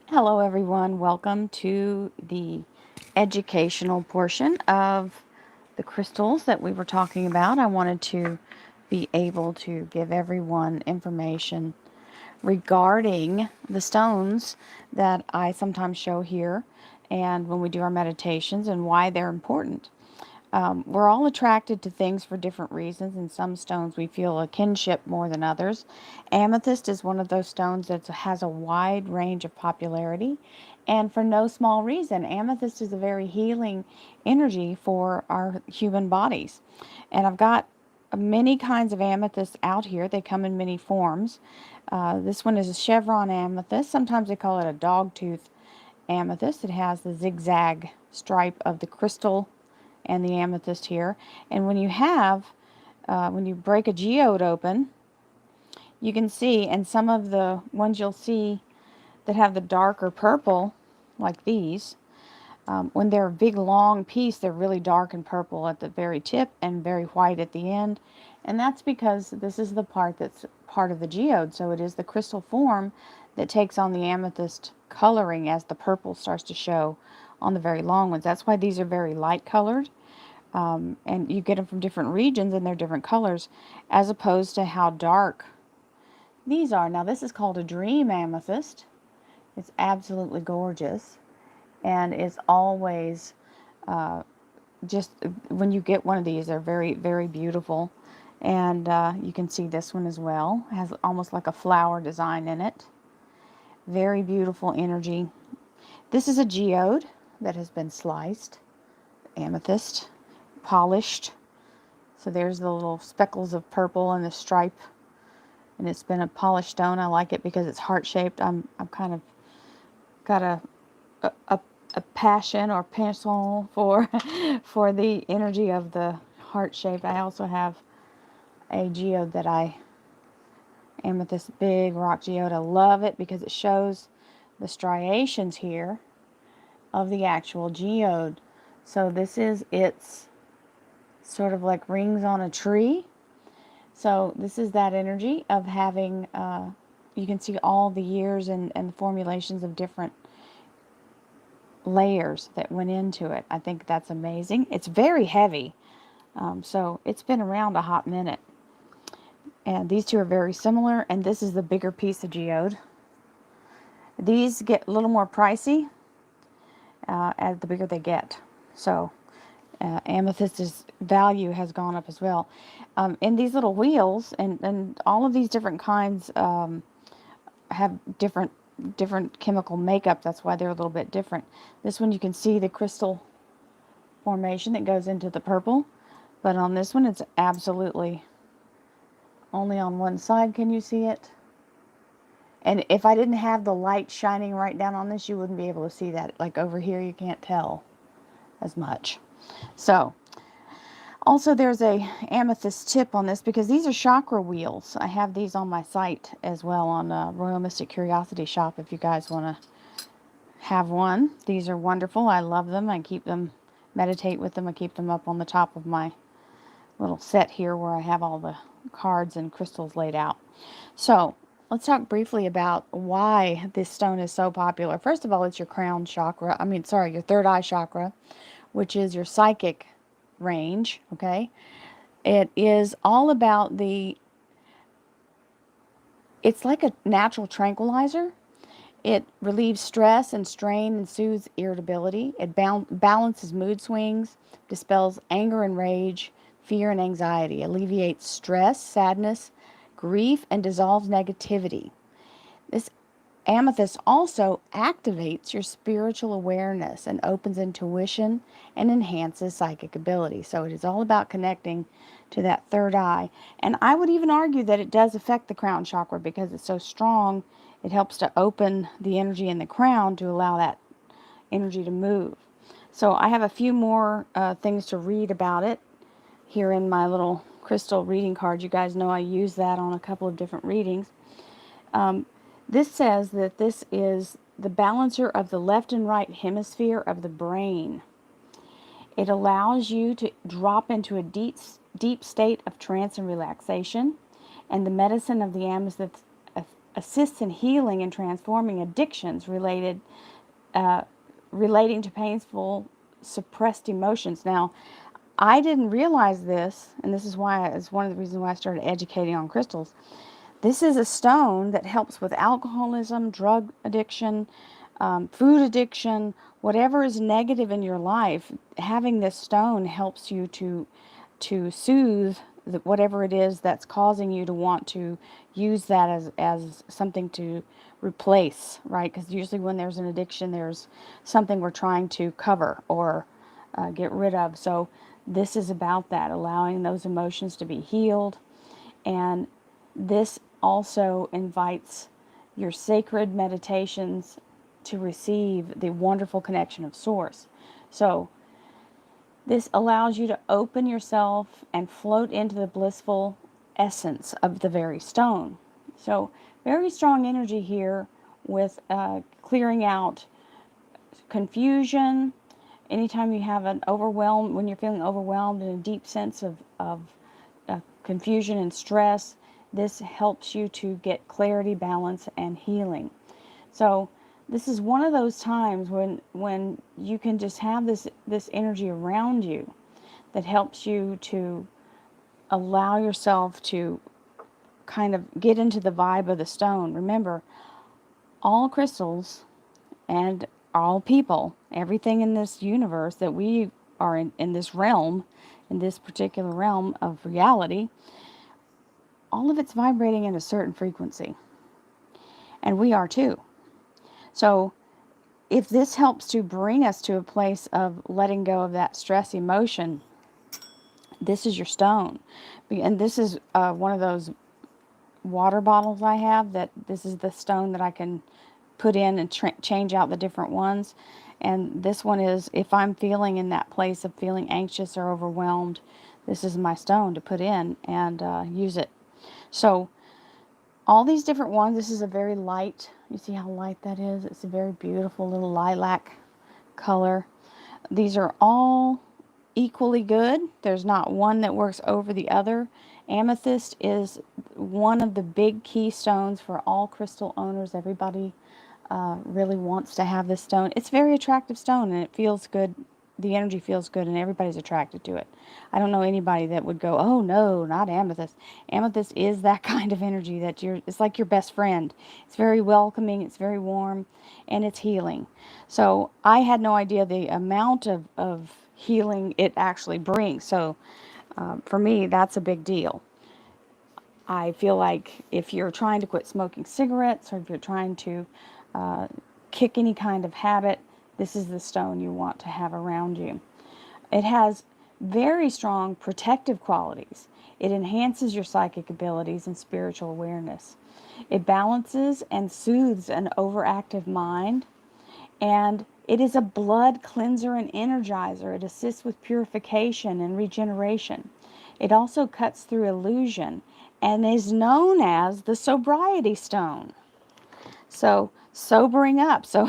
Hello, everyone. Welcome to the educational portion of the crystals that we were talking about. I wanted to be able to give everyone information regarding the stones that I sometimes show here and when we do our meditations and why they're important. We're all attracted to things for different reasons, and some stones we feel a kinship more than others. Amethyst is one of those stones that has a wide range of popularity, and for no small reason. Amethyst is a very healing energy for our human bodies. And I've got many kinds of amethyst out here. They come in many forms. This one is a chevron amethyst. Sometimes they call it a dog tooth amethyst. It has the zigzag stripe of the crystal and the amethyst here. And when you break a geode open, you can see, and some of the ones you'll see that have the darker purple, like these, when they're a big long piece, they're really dark and purple at the very tip and very white at the end. And that's because this is the part that's part of the geode. So it is the crystal form that takes on the amethyst coloring as the purple starts to show on the very long ones. That's why these are very light colored. And you get them from different regions and they're different colors, as opposed to how dark these are. Now, this is called a dream amethyst. It's absolutely gorgeous, and it's always just when you get one of these, they're very, very beautiful. And you can see this one as well. It has almost like a flower design in it. Very beautiful energy. This is a geode that has been sliced, amethyst, polished. So there's the little speckles of purple and the stripe, and it's been a polished stone. I like it because it's heart shaped. I'm kind of got a, a passion or penchant for for the energy of the heart shape. I also have a geode that I amethyst big rock geode. I love it because it shows the striations here of the actual geode. So this is its sort of like rings on a tree. So this is that energy of having, you can see all the years and the formulations of different layers that went into it. I think that's amazing. It's very heavy, so it's been around a hot minute. And these two are very similar, and this is the bigger piece of geode. These get a little more pricey as the bigger they get. So amethyst's value has gone up as well. In these little wheels, and all of these different kinds have different chemical makeup. That's why they're a little bit different. This one you can see the crystal formation that goes into the purple, but on this one it's absolutely only on one side. Can you see it? And if I didn't have the light shining right down on this, you wouldn't be able to see that. Like over here, you can't tell as much. So also, there's a amethyst tip on this because these are chakra wheels. I have these on my site as well on Royal Mystic Curiosity Shop if you guys want to have one. These are wonderful. I love them. I keep them, meditate with them. I keep them up on the top of my little set here where I have all the cards and crystals laid out. So let's talk briefly about why this stone is so popular. First of all, it's your crown chakra. Your third eye chakra, which is your psychic range, okay? It is all about it's like a natural tranquilizer. It relieves stress and strain and soothes irritability. It balances mood swings, dispels anger and rage, fear and anxiety, alleviates stress, sadness, grief, and dissolves negativity. This amethyst also activates your spiritual awareness and opens intuition and enhances psychic ability. So it is all about connecting to that third eye. And I would even argue that it does affect the crown chakra because it's so strong. It helps to open the energy in the crown to allow that energy to move. So I have a few more things to read about it here in my little crystal reading card. You guys know I use that on a couple of different readings. This says that this is the balancer of the left and right hemisphere of the brain. It allows you to drop into a deep state of trance and relaxation. And the medicine of the assists in healing and transforming addictions relating to painful suppressed emotions. Now, I didn't realize this, and this is why it's one of the reasons why I started educating on crystals. This is a stone that helps with alcoholism, drug addiction, food addiction, whatever is negative in your life. Having this stone helps you to soothe whatever it is that's causing you to want to use that as something to replace, right? Because usually when there's an addiction, there's something we're trying to cover or get rid of. So this is about that, allowing those emotions to be healed. And this also invites your sacred meditations to receive the wonderful connection of Source. So this allows you to open yourself and float into the blissful essence of the very stone. So very strong energy here with clearing out confusion. Anytime you have an overwhelm, when you're feeling overwhelmed and a deep sense of confusion and stress, this helps you to get clarity, balance, and healing. So this is one of those times when you can just have this energy around you that helps you to allow yourself to kind of get into the vibe of the stone. Remember, all crystals and all people, everything in this universe that we are in this realm, in this particular realm of reality, all of it's vibrating at a certain frequency. And we are too. So if this helps to bring us to a place of letting go of that stress emotion, this is your stone. And this is one of those water bottles I have, that this is the stone that I can put in and change out the different ones. And this one is, if I'm feeling in that place of feeling anxious or overwhelmed, this is my stone to put in and use it. So all these different ones, this is a very light, you see how light that is? It's a very beautiful little lilac color. These are all equally good. There's not one that works over the other. Amethyst is one of the big keystones for all crystal owners. Everybody really wants to have this stone. It's a very attractive stone, and it feels good. The energy feels good, and everybody's attracted to it. I don't know anybody that would go, oh no, not amethyst. Amethyst is that kind of energy that it's like your best friend. It's very welcoming, it's very warm, and it's healing. So I had no idea the amount of healing it actually brings. So for me, that's a big deal. I feel like if you're trying to quit smoking cigarettes, or if you're trying to kick any kind of habit, this is the stone you want to have around you. It has very strong protective qualities. It enhances your psychic abilities and spiritual awareness. It balances and soothes an overactive mind. And it is a blood cleanser and energizer. It assists with purification and regeneration. It also cuts through illusion and is known as the sobriety stone. So sobering up. So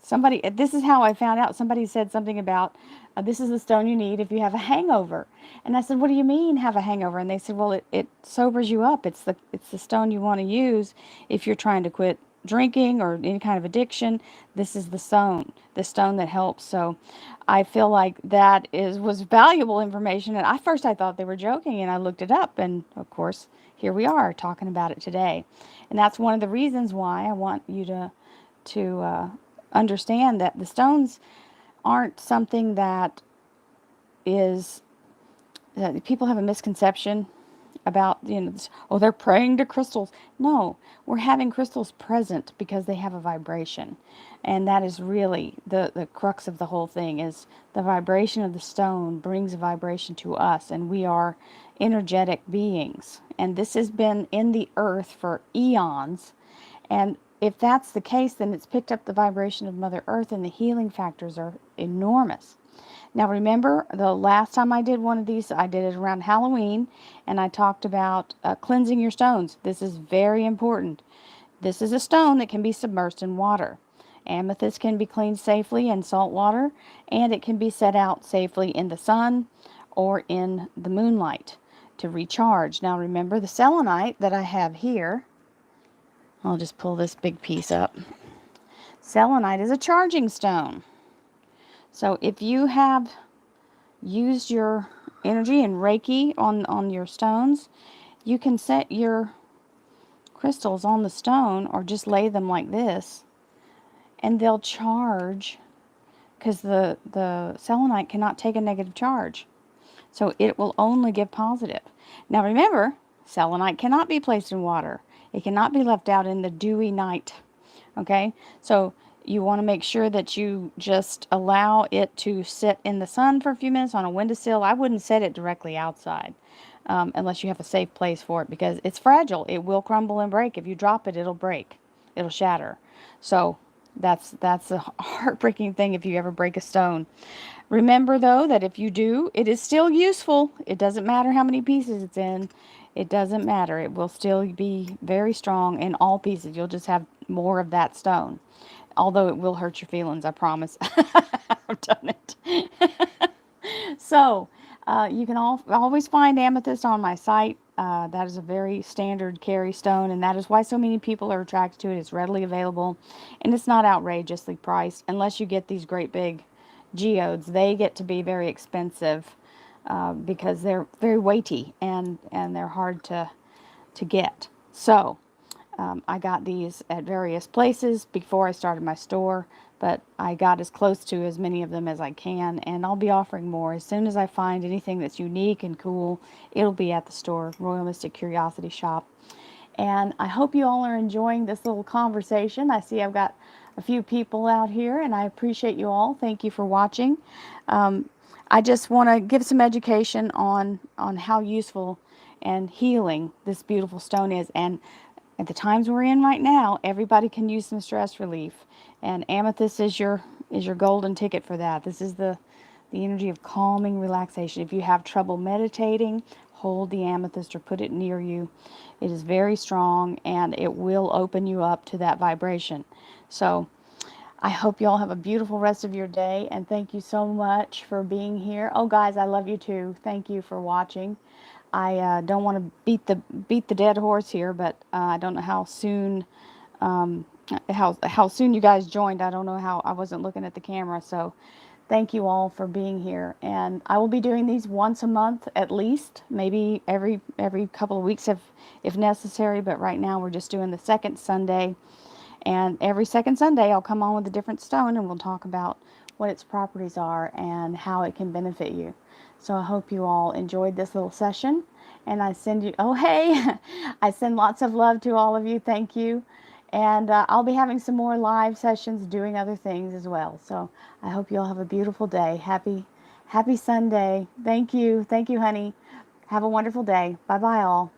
somebody, this is how I found out. Somebody said something about this is the stone you need if you have a hangover. And I said, what do you mean have a hangover? And they said, well, it sobers you up. It's the stone you want to use if you're trying to quit drinking or any kind of addiction. This is the stone that helps. So I feel like that was valuable information. And at first I thought they were joking, and I looked it up, and of course here we are talking about it today. And that's one of the reasons why I want you to understand that the stones aren't something that is that people have a misconception about, oh, they're praying to crystals. No, we're having crystals present because they have a vibration. And that is really the crux of the whole thing, is the vibration of the stone brings a vibration to us, and we are energetic beings. And this has been in the earth for eons. And if that's the case, then it's picked up the vibration of Mother Earth, and the healing factors are enormous. Now remember, the last time I did one of these, I did it around Halloween, and I talked about cleansing your stones. This is very important. This is a stone that can be submerged in water. Amethyst can be cleaned safely in salt water, and it can be set out safely in the sun or in the moonlight to recharge. Now remember, the selenite that I have here I'll just pull this big piece up. Selenite is a charging stone. So if you have used your energy and Reiki on your stones, you can set your crystals on the stone or just lay them like this, and they'll charge because the selenite cannot take a negative charge. So it will only give positive. Now remember, selenite cannot be placed in water. It cannot be left out in the dewy night. Okay? So you want to make sure that you just allow it to sit in the sun for a few minutes on a windowsill. I wouldn't set it directly outside unless you have a safe place for it, because it's fragile. It will crumble and break. If you drop it, it'll break. It'll shatter. So that's a heartbreaking thing if you ever break a stone. Remember though that if you do, it is still useful. It doesn't matter how many pieces it's in. It doesn't matter. It will still be very strong in all pieces. You'll just have more of that stone. Although it will hurt your feelings, I promise. I've done it. So, you can always find amethyst on my site. That is a very standard carry stone, and that is why so many people are attracted to it. It's readily available, and it's not outrageously priced unless you get these great big geodes. They get to be very expensive because they're very weighty and they're hard to get. So, I got these at various places before I started my store, but I got as close to as many of them as I can, and I'll be offering more. As soon as I find anything that's unique and cool, it'll be at the store, Royal Mystic Curiosity Shop. And I hope you all are enjoying this little conversation. I see I've got a few people out here, and I appreciate you all. Thank you for watching. I just want to give some education on how useful and healing this beautiful stone is. And at the times we're in right now, everybody can use some stress relief, and amethyst is your golden ticket for that. This is the energy of calming relaxation. If you have trouble meditating, hold the amethyst or put it near you. It is very strong, and it will open you up to that vibration. So I hope you all have a beautiful rest of your day, and thank you so much for being here. Oh, guys, I love you too. Thank you for watching. I don't want to beat the dead horse here, but I don't know how soon how soon you guys joined. I don't know how. I wasn't looking at the camera, so thank you all for being here. And I will be doing these once a month at least, maybe every couple of weeks if necessary. But right now we're just doing the second Sunday. And every second Sunday, I'll come on with a different stone and we'll talk about what its properties are and how it can benefit you. So I hope you all enjoyed this little session. And I send you, oh, hey, I send lots of love to all of you. Thank you. And I'll be having some more live sessions doing other things as well. So I hope you all have a beautiful day. Happy Sunday. Thank you. Thank you, honey. Have a wonderful day. Bye-bye, all.